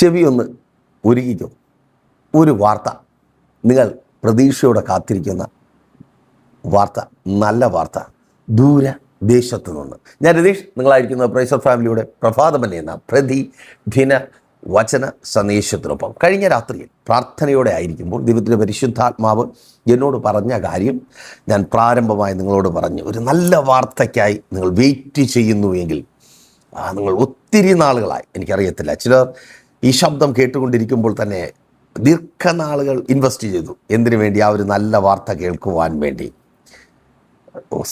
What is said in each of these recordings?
ചെവി ഒന്ന് ഒരുക്കിക്കും. ഒരു വാർത്ത, നിങ്ങൾ പ്രതീക്ഷയോടെ കാത്തിരിക്കുന്ന വാർത്ത, നല്ല വാർത്ത, ദൂരദേശത്ത് നിന്ന്. ഞാൻ രതീഷ്, നിങ്ങളായിരിക്കുന്ന പ്രൈസർ ഫാമിലിയുടെ പ്രഭാതമല്ലേ എന്ന പ്രതിദിന വചന സന്ദേശത്തിനൊപ്പം കഴിഞ്ഞ രാത്രിയിൽ പ്രാർത്ഥനയോടെ ആയിരിക്കുമ്പോൾ ദൈവത്തിൻ്റെ പരിശുദ്ധാത്മാവ് എന്നോട് പറഞ്ഞ കാര്യം ഞാൻ പ്രാരംഭമായി നിങ്ങളോട് പറഞ്ഞു. ഒരു നല്ല വാർത്തയ്ക്കായി നിങ്ങൾ വെയിറ്റ് ചെയ്യുന്നുവെങ്കിൽ നിങ്ങൾ ഒത്തിരി നാളുകളായി, എനിക്കറിയത്തില്ല, ചിലർ ഈ ശബ്ദം കേട്ടുകൊണ്ടിരിക്കുമ്പോൾ തന്നെ ദീർഘനാളുകൾ ഇൻവെസ്റ്റ് ചെയ്തു. എന്തിനു വേണ്ടി? ആ ഒരു നല്ല വാർത്ത കേൾക്കുവാൻ വേണ്ടി.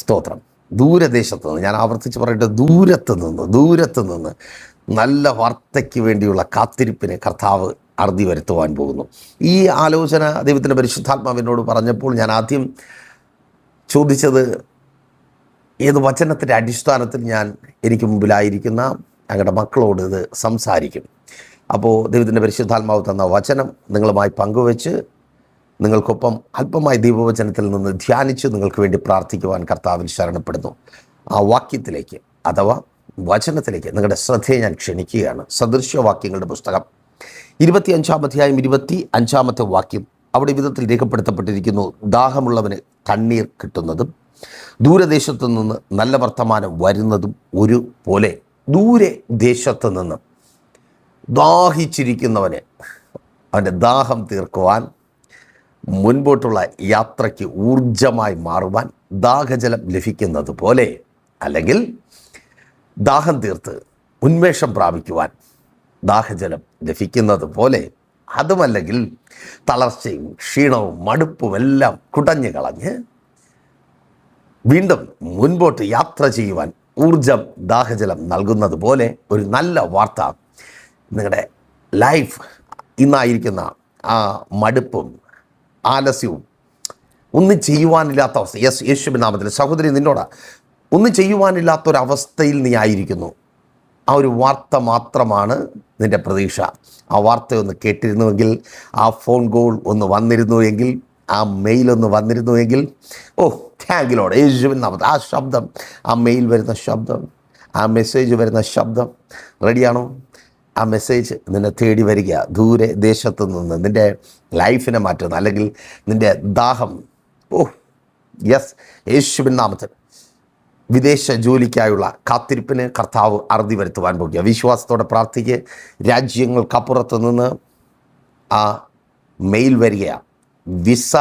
സ്തോത്രം. ദൂരദേശത്ത് നിന്ന്, ഞാൻ ആവർത്തിച്ച് പറയട്ടെ, ദൂരത്ത് നിന്ന് നല്ല വാർത്തയ്ക്ക് വേണ്ടിയുള്ള കാത്തിരിപ്പിനെ കർത്താവ് അറുതി വരുത്തുവാൻ പോകുന്നു. ഈ ആലോചന ദൈവത്തിൻ്റെ പരിശുദ്ധാത്മാവിനോട് പറഞ്ഞപ്പോൾ ഞാൻ ആദ്യം ചോദിച്ചത്, ഏത് വചനത്തിൻ്റെ അടിസ്ഥാനത്തിൽ ഞാൻ എനിക്ക് മുമ്പിലായിരിക്കുന്ന ഞങ്ങളുടെ മക്കളോട് ഇത് സംസാരിക്കും. അപ്പോൾ ദൈവത്തിൻ്റെ പരിശുദ്ധാത്മാവ് തന്ന വചനം നിങ്ങളുമായി പങ്കുവെച്ച് നിങ്ങൾക്കൊപ്പം അല്പമായി ദൈവവചനത്തിൽ നിന്ന് ധ്യാനിച്ച് നിങ്ങൾക്ക് വേണ്ടി പ്രാർത്ഥിക്കുവാൻ കർത്താവിൽ ശരണപ്പെടുന്നു. ആ വാക്യത്തിലേക്ക് അഥവാ വചനത്തിലേക്ക് നിങ്ങളുടെ ശ്രദ്ധയെ ഞാൻ ക്ഷണിക്കുകയാണ്. സദൃശ്യവാക്യങ്ങളുടെ പുസ്തകം 25-ാം അധ്യായം 25-ാമത്തെ വാക്യം. അവിടെ വിധത്തിൽ രേഖപ്പെടുത്തപ്പെട്ടിരിക്കുന്നു, ദാഹമുള്ളവന് കണ്ണീർ കിട്ടുന്നതും ദൂരദേശത്തു നിന്ന് നല്ല വർത്തമാനം വരുന്നതും ഒരു പോലെ. ദൂരെ ദേശത്ത് നിന്ന് ദാഹിച്ചിരിക്കുന്നവന് അവൻ്റെ ദാഹം തീർക്കുവാൻ, മുൻപോട്ടുള്ള യാത്രയ്ക്ക് ഊർജമായി മാറുവാൻ ദാഹജലം ലഭിക്കുന്നത് പോലെ, അല്ലെങ്കിൽ ദാഹം തീർത്ത് ഉന്മേഷം പ്രാപിക്കുവാൻ ദാഹജലം ലഭിക്കുന്നത് പോലെ, അതുമല്ലെങ്കിൽ തളർച്ചയും ക്ഷീണവും മടുപ്പും എല്ലാം കുടഞ്ഞു കളഞ്ഞ് വീണ്ടും മുൻപോട്ട് യാത്ര ചെയ്യുവാൻ ഊർജം ദാഹജലം നൽകുന്നത് പോലെ ഒരു നല്ല വാർത്ത നിങ്ങളുടെ ലൈഫ് ഇന്നായിരിക്കുന്ന ആ മടുപ്പും ആലസ്യവും ഒന്നും ചെയ്യുവാനില്ലാത്ത അവസ്ഥ, യേശുവിൻ നാമത്തിൽ സഹോദരി നിന്നോട് ഒന്നും ചെയ്യുവാനില്ലാത്തൊരവസ്ഥയിൽ നീ ആയിരിക്കുന്നു. ആ ഒരു വാർത്ത മാത്രമാണ് നിൻ്റെ പ്രതീക്ഷ. ആ വാർത്തയൊന്ന് കേട്ടിരുന്നുവെങ്കിൽ, ആ ഫോൺ കോൾ ഒന്ന് വന്നിരുന്നുവെങ്കിൽ, ആ മെയിലൊന്ന് വന്നിരുന്നുവെങ്കിൽ, ഓ താങ്ക് യു ലോർഡ്, യേശുവിൻ നാമത്തിൽ. ആ ശബ്ദം, ആ മെയിൽ വരുന്ന ശബ്ദം, ആ മെസ്സേജ് വരുന്ന ശബ്ദം, റെഡിയാണോ? ആ മെസ്സേജ് നിന്നെ തേടി വരിക. ദൂരെ ദേശത്തു നിന്ന് നിൻ്റെ ലൈഫിനെ മാറ്റുന്ന, അല്ലെങ്കിൽ നിൻ്റെ ദാഹം, ഓ യെസ്, യേശുവിൻ നാമത്തിൽ വിദേശ ജോലിക്കായുള്ള കാത്തിരിപ്പിന് കർത്താവ് അറുതി വരുത്തുവാൻ പോകുക. വിശ്വാസത്തോടെ പ്രാർത്ഥിക്കുക. രാജ്യങ്ങൾക്കപ്പുറത്ത് നിന്ന് ആ മെയിൽ വരികയാണ്, വിസ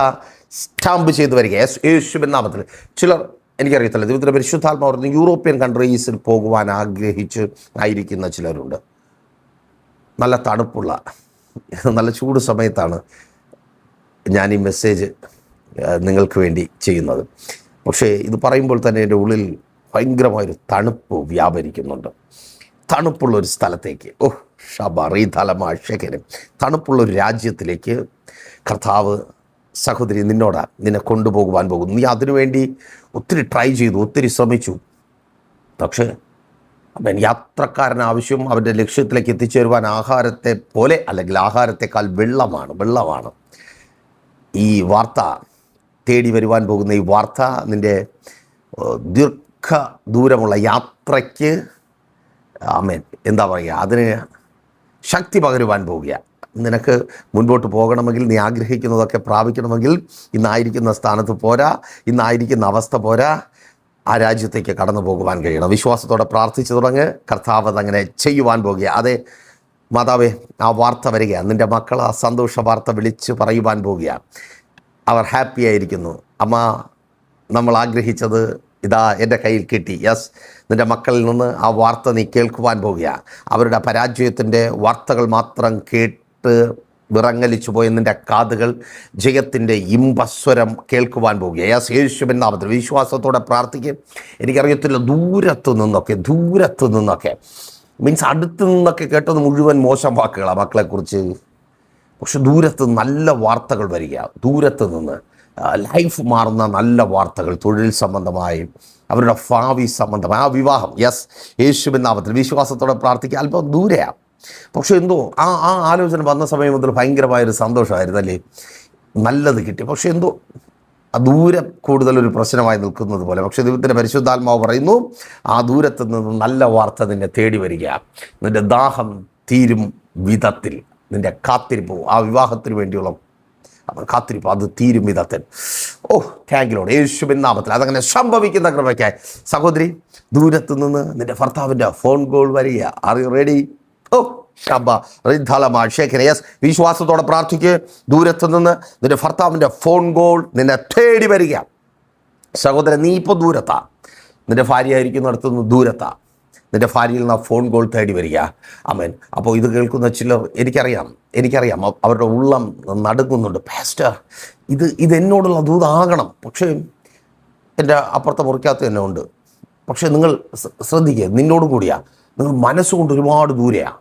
സ്റ്റാമ്പ് ചെയ്ത് വരിക യേശുവിൻ നാമത്തിൽ. ചിലർ, എനിക്കറിയത്തില്ല, ദൈവത്തിൻ്റെ പരിശുദ്ധാത്മാവ് പറഞ്ഞു, യൂറോപ്യൻ കൺട്രീസിൽ പോകുവാൻ ആഗ്രഹിച്ച് ആയിരിക്കുന്ന ചിലരുണ്ട്. നല്ല തണുപ്പുള്ള, നല്ല ചൂട് സമയത്താണ് ഞാൻ ഈ മെസ്സേജ് നിങ്ങൾക്ക് വേണ്ടി ചെയ്യുന്നത്. പക്ഷേ ഇത് പറയുമ്പോൾ തന്നെ എൻ്റെ ഉള്ളിൽ ഭയങ്കരമായൊരു തണുപ്പ് വ്യാപരിക്കുന്നുണ്ട്. തണുപ്പുള്ളൊരു സ്ഥലത്തേക്ക്, തണുപ്പുള്ളൊരു രാജ്യത്തിലേക്ക് കർത്താവ് സഹോദരി നിന്നെ കൊണ്ടുപോകുവാൻ പോകുന്നു. നീ അതിനുവേണ്ടി ഒത്തിരി ട്രൈ ചെയ്തു, ഒത്തിരി ശ്രമിച്ചു. പക്ഷേ അവൻ യാത്രക്കാരന് ആവശ്യം അവൻ്റെ ലക്ഷ്യത്തിലേക്ക് എത്തിച്ചേരുവാൻ ആഹാരത്തെ പോലെ, അല്ലെങ്കിൽ ആഹാരത്തെക്കാൾ വെള്ളമാണ്. ഈ വാർത്ത തേടി വരുവാൻ പോകുന്ന ഈ വാർത്ത നിൻ്റെ ദൂരമുള്ള യാത്രയ്ക്ക് എന്താ പറയുക, അതിന് ശക്തി പകരുവാൻ പോവുക. നിനക്ക് മുൻപോട്ട് പോകണമെങ്കിൽ, നീ ആഗ്രഹിക്കുന്നതൊക്കെ പ്രാപിക്കണമെങ്കിൽ, ഇന്നായിരിക്കുന്ന സ്ഥാനത്ത് പോരാ, ഇന്നായിരിക്കുന്ന അവസ്ഥ പോരാ, ആ രാജ്യത്തേക്ക് കടന്നു പോകുവാൻ കഴിയണം. വിശ്വാസത്തോടെ പ്രാർത്ഥിച്ചു തുടങ്ങ്. കർത്താവ് അങ്ങനെ ചെയ്യുവാൻ പോകുക. അതെ മാതാവേ, ആ വാർത്ത വരിക. നിൻ്റെ മക്കൾ ആ സന്തോഷ വാർത്ത വിളിച്ച് പറയുവാൻ പോകുക. അവർ ഹാപ്പി ആയിരിക്കുന്നു. അമ്മ, നമ്മൾ ആഗ്രഹിച്ചത് ഇതാ എൻ്റെ കയ്യിൽ കിട്ടി. യെസ്, നിൻ്റെ മക്കളിൽ നിന്ന് ആ വാർത്ത നീ കേൾക്കുവാൻ പോകുക. അവരുടെ പരാജയത്തിൻ്റെ വാർത്തകൾ മാത്രം കേട്ട് വിറങ്ങലിച്ചു പോയ നിൻ്റെ കാതുകൾ ജയത്തിൻ്റെ ഇമ്പസ്വരം കേൾക്കുവാൻ പോകുക. യെസ്, യേശുവിൻ നാമത്തിൽ വിശ്വാസത്തോടെ പ്രാർത്ഥിക്കും. എനിക്കറിയത്തില്ല, ദൂരത്തു നിന്നൊക്കെ മീൻസ് അടുത്ത് നിന്നൊക്കെ കേട്ടത് മുഴുവൻ മോശം വാക്കുകളാണ് മക്കളെക്കുറിച്ച്. പക്ഷെ ദൂരത്ത് നല്ല വാർത്തകൾ വരിക. ദൂരത്ത് നിന്ന് ലൈഫ് മാറുന്ന നല്ല വാർത്തകൾ, തൊഴിൽ സംബന്ധമായി, അവരുടെ ഭാവി സംബന്ധമായി, ആ വിവാഹം. യെസ്, യേശുവിൻ നാമത്തിൽ വിശ്വാസത്തോടെ പ്രാർത്ഥിക്കുക. അല്പം ദൂരെയാണ്, പക്ഷെ എന്തോ ആ ആലോചന വന്ന സമയം മുതൽ ഭയങ്കരമായൊരു സന്തോഷമായിരുന്നു, അല്ലേ? നല്ലത് കിട്ടി. പക്ഷെ എന്തോ ദൂരം കൂടുതലൊരു പ്രശ്നമായി നിൽക്കുന്നത് പോലെ. പക്ഷേ ദൈവത്തിൻ്റെ പരിശുദ്ധാത്മാവ് പറയുന്നു, ആ ദൂരത്ത് നിന്ന് നല്ല വാർത്ത നിന്നെ തേടി വരിക. നിൻ്റെ ദാഹം തീരും വിധത്തിൽ നിൻ്റെ കാത്തിരിപ്പ്, ആ വിവാഹത്തിന് വേണ്ടിയുള്ള അവൻ കാത്തിരിപ്പ് അത് തീരും വിധത്തിൽ. താങ്ക് യു ലോർഡ്, യേശുവിൻ നാമത്തിൽ അതങ്ങനെ സംഭവിക്കുന്ന കൃപയ്ക്കായി. സഹോദരി, ദൂരത്തു നിന്ന് നിൻ്റെ ഭർത്താവിൻ്റെ ഫോൺ കോൾ വരിക. Are you ready? യെസ്, വിശ്വാസത്തോടെ പ്രാർത്ഥിക്കുക. ദൂരത്തു നിന്ന് നിൻ്റെ ഭർത്താവിൻ്റെ ഫോൺ കോൾ നിന്നെ തേടി വരിക. സഹോദരൻ, നീ ഇപ്പോൾ ദൂരത്താ, നിൻ്റെ ഭാര്യ ആയിരിക്കുന്നിടത്തുനിന്ന് ദൂരത്താ, നിൻ്റെ ഭാര്യയിൽ നിന്ന് ആ ഫോൺ കോൾ തേടി വരിക. ആമേൻ. അപ്പോൾ ഇത് കേൾക്കുന്ന ചിലർ, എനിക്കറിയാം അവരുടെ ഉള്ളം നടുങ്ങുന്നുണ്ട്. പാസ്റ്റർ, ഇത് എന്നോടുള്ള ദൂതാകണം, പക്ഷേ എൻ്റെ അപ്പുറത്തെ മുറിക്കകത്ത് തന്നെ ഉണ്ട്. പക്ഷേ നിങ്ങൾ ശ്രദ്ധിക്കുക, നിന്നോടും കൂടിയാ, നിങ്ങൾ മനസ്സുകൊണ്ട് ഒരുപാട് ദൂരെയാണ്.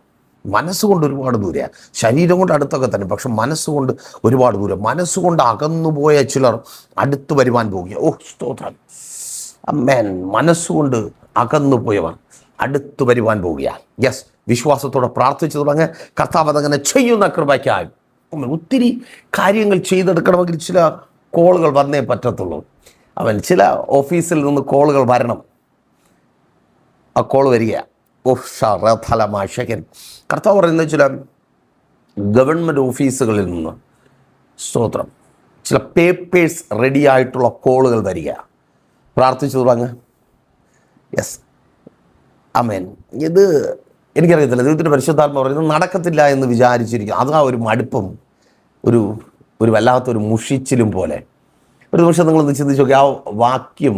ശരീരം കൊണ്ട് അടുത്തൊക്കെ തന്നെ, പക്ഷെ മനസ്സുകൊണ്ട് ഒരുപാട് ദൂരം. മനസ്സുകൊണ്ട് അകന്നുപോയ ചിലർ അടുത്ത് വരുവാൻ പോകുക. സ്തോത്രം. ആമേൻ. മനസ്സുകൊണ്ട് അകന്നുപോയവർ അടുത്ത് വരുവാൻ പോവുക. യെസ്, വിശ്വാസത്തോടെ പ്രാർത്ഥിച്ചു തുടങ്ങി. കർത്താവ് അതങ്ങനെ ചെയ്യുന്ന കൃപയ്ക്കായി. ഒത്തിരി കാര്യങ്ങൾ ചെയ്തെടുക്കണമെങ്കിൽ ചില കോളുകൾ വന്നേ പറ്റത്തുള്ളൂ. ചില ഓഫീസിൽ നിന്ന് കോളുകൾ വരണം. ആ കോൾ വരിക. ഷറഫലമാശകൻ കർത്താവ് പറയുന്നത്, ചില ഗവൺമെൻറ് ഓഫീസുകളിൽ നിന്ന് സ്തോത്രം ചില പേപ്പേഴ്സ് റെഡി ആയിട്ടുള്ള കോളുകൾ വരിക. പ്രാർത്ഥിച്ചു തുടങ്ങ്. യെസ്, ആമേൻ. ഇത് എനിക്കറിയത്തില്ല, ദൈവത്തിൻ്റെ പരിശുദ്ധാത്മ പറയുന്നത് നടക്കത്തില്ല എന്ന് വിചാരിച്ചിരിക്കും. അതാ ഒരു മടുപ്പും ഒരു വല്ലാത്തൊരു മുഷിച്ചിലും പോലെ. ഒരു നിമിഷം നിങ്ങളൊന്ന് ചിന്തിച്ച് നോക്കി. ആ വാക്യം,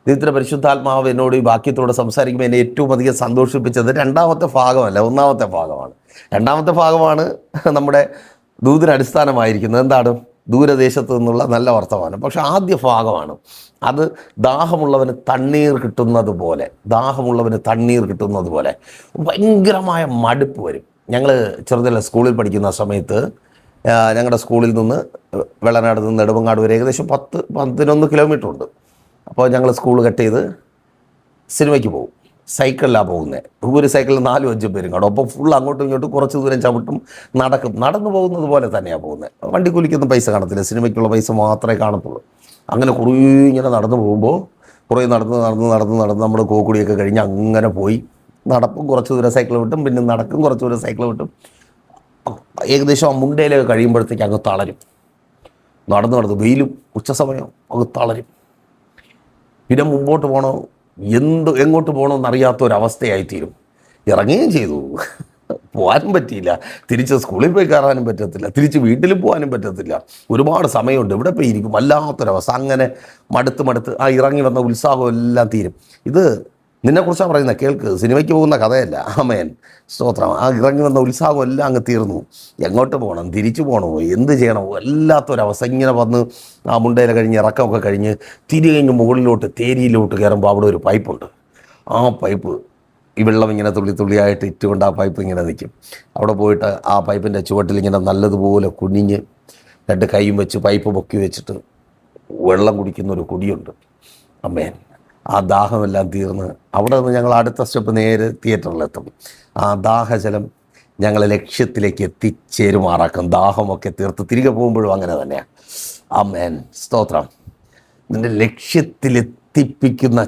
ദൈവത്തിൻ്റെ പരിശുദ്ധാത്മാവ് എന്നോട് ഈ വാക്യത്തോടെ സംസാരിക്കുമ്പോൾ എന്നെ ഏറ്റവും അധികം സന്തോഷിപ്പിച്ചത് രണ്ടാമത്തെ ഭാഗമല്ല, ഒന്നാമത്തെ ഭാഗമാണ്. രണ്ടാമത്തെ ഭാഗമാണ് നമ്മുടെ ദൂതിന് അടിസ്ഥാനമായിരിക്കുന്നത്. എന്താണ്? ദൂരദേശത്ത് നിന്നുള്ള നല്ല വർത്തമാനം. പക്ഷെ ആദ്യ ഭാഗമാണ് അത്. ദാഹമുള്ളവന് തണ്ണീർ കിട്ടുന്നത് പോലെ ഭയങ്കരമായ മടുപ്പ് വരും. ഞങ്ങൾ ചെറുതല്ല സ്കൂളിൽ പഠിക്കുന്ന സമയത്ത് ഞങ്ങളുടെ സ്കൂളിൽ നിന്ന് വെള്ളനാട് നിന്ന് നെടുമങ്ങാട് വരെ ഏകദേശം 11 കിലോമീറ്റർ ഉണ്ട്. അപ്പോൾ ഞങ്ങൾ സ്കൂൾ കട്ട് ചെയ്ത് സിനിമയ്ക്ക് പോകും. സൈക്കിളിലാണ് പോകുന്നത്. ഒരു സൈക്കിളിൽ 4-5 പേരും കാണും. അപ്പോൾ ഫുൾ അങ്ങോട്ടും ഇങ്ങോട്ടും കുറച്ച് ദൂരം ചവിട്ടും, നടന്നു പോകുന്നത് പോലെ തന്നെയാണ് പോകുന്നത്. വണ്ടിക്കൂലിക്കൊന്നും പൈസ കാണത്തില്ല, സിനിമയ്ക്കുള്ള പൈസ മാത്രമേ കാണത്തുള്ളൂ. അങ്ങനെ കുറേ ഇങ്ങനെ നടന്നു പോകുമ്പോൾ കുറേ നടന്ന് നമ്മുടെ കോക്കുടിയൊക്കെ കഴിഞ്ഞ് അങ്ങനെ പോയി നടപ്പും, കുറച്ച് ദൂരം സൈക്കിൾ വിട്ടും, പിന്നെ നടക്കും, കുറച്ച് ദൂരം സൈക്കിൾ വിട്ടും. ഏകദേശം ആ മുണ്ടയിലൊക്കെ കഴിയുമ്പോഴത്തേക്ക് അങ്ങ് തളരും. നടന്ന് വെയിലും ഉച്ച സമയം അങ്ങ് തളരും. പിന്നെ മുമ്പോട്ട് പോകണോ എങ്ങോട്ട് പോകണമെന്നറിയാത്തൊരവസ്ഥയായിത്തീരും. ഇറങ്ങുകയും ചെയ്തു, പോകാനും പറ്റിയില്ല, തിരിച്ച് സ്കൂളിൽ പോയി കയറാനും പറ്റത്തില്ല, തിരിച്ച് വീട്ടിൽ പോകാനും പറ്റത്തില്ല. ഒരുപാട് സമയമുണ്ട്, ഇവിടെ പോയി ഇരിക്കും. വല്ലാത്തൊരവസ്ഥ. അങ്ങനെ മടുത്ത് ആ ഇറങ്ങി വന്ന ഉത്സാഹം എല്ലാം തീരും. ഇത് നിന്നെക്കുറിച്ചാണ് പറയുന്നത്, കേൾക്ക്. സിനിമയ്ക്ക് പോകുന്ന കഥയല്ല. ആമേൻ, സ്തോത്രം. ആ ഇറങ്ങി വന്ന ഉത്സാഹം എല്ലാം അങ്ങ് തീർന്നു. എങ്ങോട്ട് പോകണം, തിരിച്ചു പോകണമോ, എന്ത് ചെയ്യണമോ, വല്ലാത്തൊരവസ്ഥ. ഇങ്ങനെ വന്ന് ആ മുണ്ടയില കഴിഞ്ഞ് ഇറക്കമൊക്കെ കഴിഞ്ഞ് തിരികഴിഞ്ഞ് മുകളിലോട്ട് തേരിയിലോട്ട് കയറുമ്പോൾ അവിടെ ഒരു പൈപ്പുണ്ട്. ആ പൈപ്പ്, ഈ വെള്ളം ഇങ്ങനെ തുള്ളിയായിട്ട് ഇട്ടുകൊണ്ട് ആ പൈപ്പ് ഇങ്ങനെ നിൽക്കും. അവിടെ പോയിട്ട് ആ പൈപ്പിൻ്റെ ചുവട്ടിൽ ഇങ്ങനെ നല്ലതുപോലെ കുനിഞ്ഞ് 2 കൈയും വെച്ച് പൈപ്പ് പൊക്കി വെച്ചിട്ട് വെള്ളം കുടിക്കുന്ന ഒരു കുടിയുണ്ട്. അമ്മേൻ. ആ ദാഹമെല്ലാം തീർന്ന് അവിടെ നിന്ന് ഞങ്ങൾ അടുത്ത സ്റ്റെപ്പ് നേരെ തിയേറ്ററിലെത്തും. ആ ദാഹജലം ഞങ്ങളെ ലക്ഷ്യത്തിലേക്ക് എത്തിച്ചേരുമാറാക്കും. ദാഹമൊക്കെ തീർത്ത് തിരികെ പോകുമ്പോഴും അങ്ങനെ തന്നെയാണ്. ആമേൻ, സ്തോത്രം. നിൻ്റെ ലക്ഷ്യത്തിലെത്തിപ്പിക്കുന്ന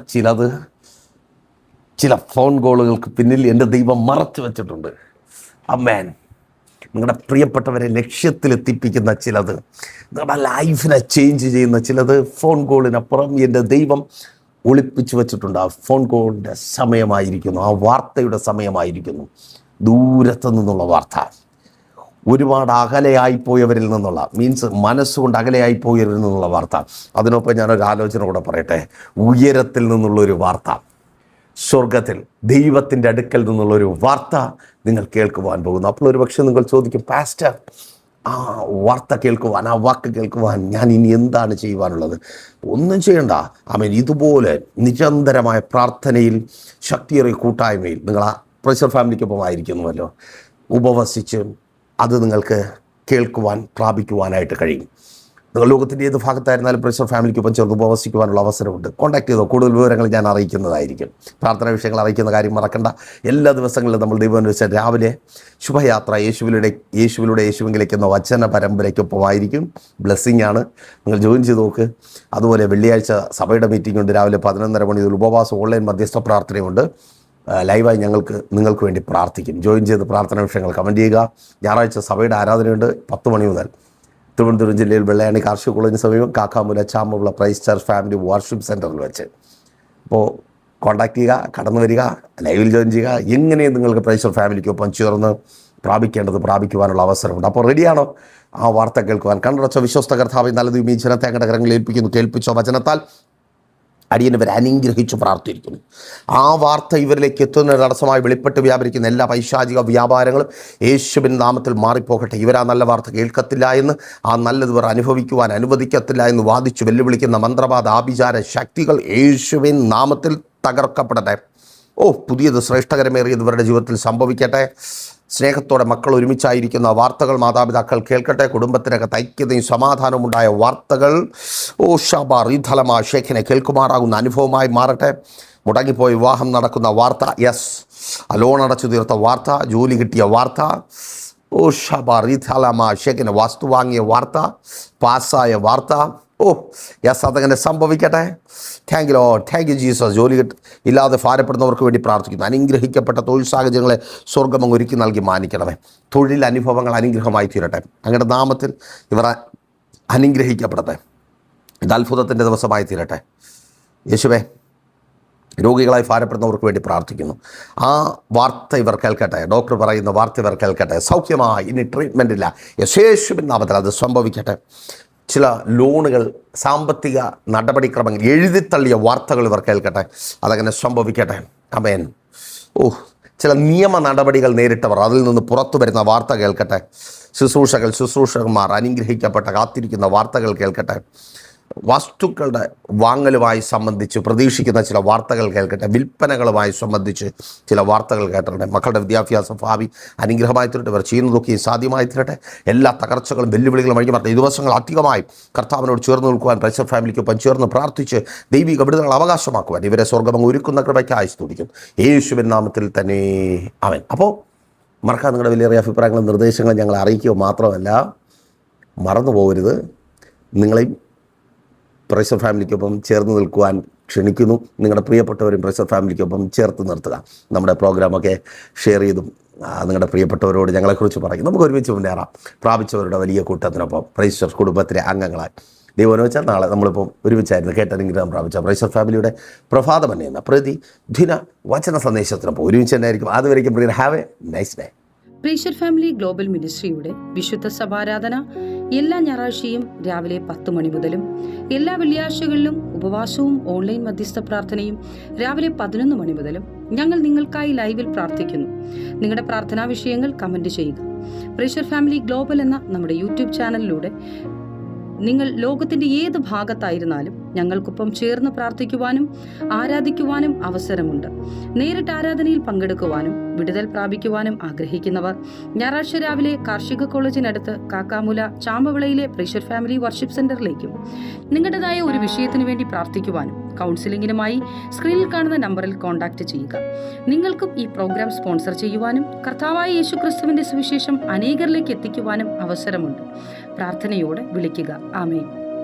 ചില ഫോൺ കോളുകൾക്ക് പിന്നിൽ എൻ്റെ ദൈവം മറച്ചു വച്ചിട്ടുണ്ട്. ആമേൻ. നിങ്ങളുടെ പ്രിയപ്പെട്ടവരെ ലക്ഷ്യത്തിലെത്തിപ്പിക്കുന്ന ചിലത്, നിങ്ങളുടെ ലൈഫിനെ ചേഞ്ച് ചെയ്യുന്ന ചിലത് ഫോൺ കോളിനപ്പുറം എൻ്റെ ദൈവം ഒളിപ്പിച്ചു വച്ചിട്ടുണ്ട്. ആ ഫോൺ കോളിൻ്റെ സമയമായിരിക്കുന്നു, ആ വാർത്തയുടെ സമയമായിരിക്കുന്നു. ദൂരത്തു നിന്നുള്ള വാർത്ത, ഒരുപാട് അകലെയായിപ്പോയവരിൽ നിന്നുള്ള, മീൻസ് മനസ്സുകൊണ്ട് അകലെയായിപ്പോയവരിൽ നിന്നുള്ള വാർത്ത. അതിനൊപ്പം ഞാനൊരു ആലോചന കൂടെ പറയട്ടെ. ഉയരത്തിൽ നിന്നുള്ളൊരു വാർത്ത, സ്വർഗത്തിൽ ദൈവത്തിൻ്റെ അടുക്കൽ നിന്നുള്ളൊരു വാർത്ത നിങ്ങൾ കേൾക്കുവാൻ പോകുന്നു. അപ്പോൾ ഒരു പക്ഷേ നിങ്ങൾ ചോദിക്കും, പാസ്റ്റർ, ആ വാർത്ത കേൾക്കുവാൻ, ആ വാക്ക് കേൾക്കുവാൻ ഞാൻ ഇനി എന്താണ് ചെയ്യുവാനുള്ളത്? ഒന്നും ചെയ്യണ്ട. ആമേൻ. ഇതുപോലെ നിരന്തരമായ പ്രാർത്ഥനയിൽ, ശക്തിയേറിയ കൂട്ടായ്മയിൽ നിങ്ങൾ ആ പ്രഷർ ഫാമിലിക്കൊപ്പം ആയിരിക്കുന്നുവല്ലോ, ഉപവസിച്ച് അത് നിങ്ങൾക്ക് പ്രാപിക്കുവാനായിട്ട് കഴിയും. നിങ്ങൾ ലോകത്തിൻ്റെ ഏത് ഭാഗത്തായിരുന്നാലും പ്രഷർ ഫാമിലിക്കൊപ്പം ചേർന്ന് ഉപവസിക്കുവാനുള്ള അവസരമുണ്ട്. കോൺടാക്ട് ചെയ്തോ, കൂടുതൽ വിവരങ്ങൾ ഞാൻ അറിയിക്കുന്നതായിരിക്കും. പ്രാർത്ഥനാ വിഷയങ്ങൾ അറിയിക്കുന്ന കാര്യം മറക്കണ്ട. എല്ലാ ദിവസങ്ങളിലും നമ്മൾ ദൈവം വെച്ചാൽ രാവിലെ ശുഭയാത്ര യേശുവിലേക്ക് എന്ന വചന പരമ്പരയ്ക്കൊപ്പമായിരിക്കും. ബ്ലെസ്സിങ് ആണ്. നിങ്ങൾ ജോയിൻ ചെയ്ത് നോക്ക്. അതുപോലെ വെള്ളിയാഴ്ച സഭയുടെ മീറ്റിംഗ് ഉണ്ട്. രാവിലെ 11:30 മണി മുതൽ ഉപവാസം ഓൺലൈൻ മധ്യസ്ഥ പ്രാർത്ഥനയുണ്ട്. ലൈവായി നിങ്ങൾക്ക് വേണ്ടി പ്രാർത്ഥിക്കും. ജോയിൻ ചെയ്ത് പ്രാർത്ഥന വിഷയങ്ങൾ കമൻറ്റ് ചെയ്യുക. ഞായറാഴ്ച സഭയുടെ ആരാധനയുണ്ട് 10 മണി മുതൽ. തിരുവനന്തപുരം ജില്ലയിൽ വെള്ളയാണി കാർഷിക കോളേജിന് സമീപം കാക്കാമൂല ചാമ്പുള്ള പ്രൈസ് ചർച്ച് ഫാമിലി വർഷിപ്പ് സെൻറ്ററിൽ വെച്ച്. അപ്പോൾ കോൺടാക്ട് ചെയ്യുക, കടന്നു വരിക, ലൈവിൽ ജോയിൻ ചെയ്യുക. എങ്ങനെയും നിങ്ങൾക്ക് പ്രൈസ് ഫാമിലിക്കൊപ്പം ചേർന്ന് പ്രാപിക്കുവാനുള്ള അവസരമുണ്ട്. അപ്പോൾ റെഡിയാണോ ആ വാർത്ത കേൾക്കുവാൻ? കണ്ടടച്ച വിശ്വസ്ത കർത്താവ് നല്ലതും ഈ ജനത്തെ അങ്ങയുടെ കരങ്ങളിൽ ഏൽപ്പിക്കുന്നു. കേൾപ്പിച്ച വചനത്താൽ അടിയനവരെ അനുഗ്രഹിച്ചു പ്രാർത്ഥിക്കുന്നു. ആ വാർത്ത ഇവരിലേക്ക് എത്തുന്ന തടസ്സമായി വെളിപ്പെട്ട് വ്യാപരിക്കുന്ന എല്ലാ പൈശാചിക വ്യാപാരങ്ങളും യേശുവിൻ നാമത്തിൽ മാറിപ്പോകട്ടെ. ഇവരാ നല്ല വാർത്ത കേൾക്കത്തില്ല എന്ന്, ആ നല്ലത് ഇവർ അനുഭവിക്കുവാൻ അനുവദിക്കത്തില്ല എന്ന് വാദിച്ചു വെല്ലുവിളിക്കുന്ന മന്ത്രവാദ ആഭിചാര ശക്തികൾ യേശുവിൻ നാമത്തിൽ തകർക്കപ്പെടട്ടെ. പുതിയത് ശ്രേഷ്ഠകരമേറിയത് ഇവരുടെ ജീവിതത്തിൽ സംഭവിക്കട്ടെ. സ്നേഹത്തോടെ മക്കൾ ഒരുമിച്ചായിരിക്കുന്ന വാർത്തകൾ മാതാപിതാക്കൾ കേൾക്കട്ടെ. കുടുംബത്തിനകത്ത് ഐക്യതയും സമാധാനവും ഉണ്ടായ വാർത്തകൾ റീധലമാ ഷേഖിനെ കേൾക്കുമാറാകുന്ന അനുഭവമായി മാറട്ടെ. മുടങ്ങിപ്പോയി വിവാഹം നടക്കുന്ന വാർത്ത, ലോൺ അടച്ചു തീർത്ത വാർത്ത, ജോലി കിട്ടിയ വാർത്ത, റീധലമാ ഷേഖിനെ വസ്തു വാങ്ങിയ വാർത്ത, പാസ്സായ വാർത്ത, അതങ്ങനെ സംഭവിക്കട്ടെ. Thank you Jesus. ജോലി ഇല്ലാതെ ഭാരപ്പെടുന്നവർക്ക് വേണ്ടി പ്രാർത്ഥിക്കുന്നു. അനുഗ്രഹിക്കപ്പെട്ട തൊഴിൽ സാഹചര്യങ്ങളെ സ്വർഗ്ഗം ഒരുക്കി നൽകി മാനിക്കണമേ. തൊഴിൽ അനുഭവങ്ങൾ അനുഗ്രഹമായി തീരട്ടെ. അങ്ങയുടെ നാമത്തിൽ ഇവർ അനുഗ്രഹിക്കപ്പെടട്ടെ. ഇത് അത്ഭുതത്തിൻ്റെ ദിവസമായി തീരട്ടെ. യേശുവേ, രോഗികളായി ഭാരപ്പെടുന്നവർക്ക് വേണ്ടി പ്രാർത്ഥിക്കുന്നു. ആ വാർത്ത ഇവർ കേൾക്കട്ടെ. ഡോക്ടർ പറയുന്ന വാർത്ത ഇവർ കേൾക്കട്ടെ. സൗഖ്യമായി, ഇനി ട്രീറ്റ്മെൻറ്റില്ല. യേശുവിൻ നാമത്തിൽ അത് സംഭവിക്കട്ടെ. ചില ലോണുകൾ, സാമ്പത്തിക നടപടിക്രമങ്ങൾ എഴുതിത്തള്ളിയ വാർത്തകൾ ഇവർ കേൾക്കട്ടെ. അതങ്ങനെ സംഭവിക്കട്ടെ. ആമേൻ. ചില നിയമ നടപടികൾ നേരിട്ടവർ അതിൽ നിന്ന് പുറത്തു വരുന്ന വാർത്ത കേൾക്കട്ടെ. ശുശ്രൂഷകന്മാർ അനുഗ്രഹിക്കപ്പെട്ട കാത്തിരിക്കുന്ന വാർത്തകൾ കേൾക്കട്ടെ. വസ്തുക്കളുടെ വാങ്ങലുമായി സംബന്ധിച്ച് പ്രതീക്ഷിക്കുന്ന ചില വാർത്തകൾ കേൾക്കട്ടെ. വിൽപ്പനകളുമായി സംബന്ധിച്ച് ചില വാർത്തകൾ കേട്ടിട്ടെ. മക്കളുടെ വിദ്യാഭ്യാസ ഭാവി അനുഗ്രഹമായി തീരട്ടെ. ഇവർ ചെയ്യുന്നതൊക്കെ സാധ്യമായി തീരട്ടെ. എല്ലാ തകർച്ചകളും വെല്ലുവിളികളും വഴി മാറട്ടെ. ഈ ദിവസങ്ങൾ അധികമായി കർത്താവിനോട് ചേർന്ന് നിൽക്കുവാൻ, പ്രൈസർ ഫാമിലിക്കൊപ്പം ചേർന്ന് പ്രാർത്ഥിച്ച് ദൈവിക വിടുതലുകൾ അവകാശമാക്കുവാൻ ഇവരെ സ്വർഗ്ഗം ഒരുക്കുന്ന കൃപയ്ക്കായി സ്തുതിക്കും. യേശുവിൻ നാമത്തിൽ തന്നെ ആമേൻ. അപ്പോൾ മറക്കാൻ നിങ്ങളുടെ വിലയേറിയ അഭിപ്രായങ്ങളും നിർദ്ദേശങ്ങളും ഞങ്ങളെ അറിയിക്കുക മാത്രമല്ല, മറന്നു പോകരുത്. നിങ്ങളെയും പ്രൈസർ ഫാമിലിക്കൊപ്പം ചേർന്ന് നിൽക്കുവാൻ ക്ഷണിക്കുന്നു. നിങ്ങളുടെ പ്രിയപ്പെട്ടവരും പ്രൈസർ ഫാമിലിക്കൊപ്പം ചേർത്ത് നിർത്തുക. നമ്മുടെ പ്രോഗ്രാമൊക്കെ ഷെയർ ചെയ്തും നിങ്ങളുടെ പ്രിയപ്പെട്ടവരോട് ഞങ്ങളെക്കുറിച്ച് പറയും. നമുക്ക് ഒരുമിച്ച് മുന്നേറാം. പ്രാപിച്ചവരുടെ വലിയ കൂട്ടത്തിനൊപ്പം പ്രൈസർ കുടുംബത്തിലെ അംഗങ്ങളായി. ദൈവം വെച്ചാൽ നാളെ നമ്മളിപ്പം ഒരുമിച്ചായിരുന്നു കേട്ടനുഗ്രഹം പ്രാപിച്ച പ്രൈസർ ഫാമിലിയുടെ പ്രഭാതം എന്ന പ്രതിദിന വചന സന്ദേശത്തിനൊപ്പം ഒരുമിച്ച് തന്നെ ആയിരിക്കും. അതുവരേക്കും പ്രിയർ, have a nice day. Praiser family global മിനിസ്ട്രിയുടെ വിശുദ്ധ സഭാരാധന എല്ലാ ഞായറാഴ്ചയും രാവിലെ 10 മണി മുതലും എല്ലാ വെള്ളിയാഴ്ചകളിലും ഉപവാസവും ഓൺലൈൻ മധ്യസ്ഥ പ്രാർത്ഥനയും രാവിലെ 11 മണി മുതലും ഞങ്ങൾ നിങ്ങൾക്കായി ലൈവിൽ പ്രാർത്ഥിക്കുന്നു. നിങ്ങളുടെ പ്രാർത്ഥനാ വിഷയങ്ങൾ കമന്റ് ചെയ്യുക. പ്രൈസർ ഫാമിലി ഗ്ലോബൽ എന്ന നമ്മുടെ യൂട്യൂബ് ചാനലിലൂടെ നിങ്ങൾ ലോകത്തിന്റെ ഏത് ഭാഗത്തായിരുന്നാലും ഞങ്ങൾക്കൊപ്പം ചേർന്ന് പ്രാർത്ഥിക്കുവാനും ആരാധിക്കുവാനും അവസരമുണ്ട്. നേരിട്ട് ആരാധനയിൽ പങ്കെടുക്കുവാനും വിടുതൽ പ്രാപിക്കുവാനും ആഗ്രഹിക്കുന്നവർ ഞായറാഴ്ച രാവിലെ കാർഷിക കോളേജിനടുത്ത് കാക്കാമൂല ചാമ്പവിളയിലെ പ്രൈസർ ഫാമിലി വർഷിപ്പ് സെന്ററിലേക്കും നിങ്ങളുടേതായ ഒരു വിഷയത്തിനു വേണ്ടി പ്രാർത്ഥിക്കുവാനും കൗൺസിലിംഗിനുമായി സ്ക്രീനിൽ കാണുന്ന നമ്പറിൽ കോൺടാക്ട് ചെയ്യുക. നിങ്ങൾക്കും ഈ പ്രോഗ്രാം സ്പോൺസർ ചെയ്യുവാനും കർത്താവായ യേശുക്രിസ്തുവിന്റെ സുവിശേഷം അനേകരിലേക്ക് എത്തിക്കുവാനും അവസരമുണ്ട്. പ്രാർത്ഥനയോടെ വിളിക്കുക. ആമേൻ.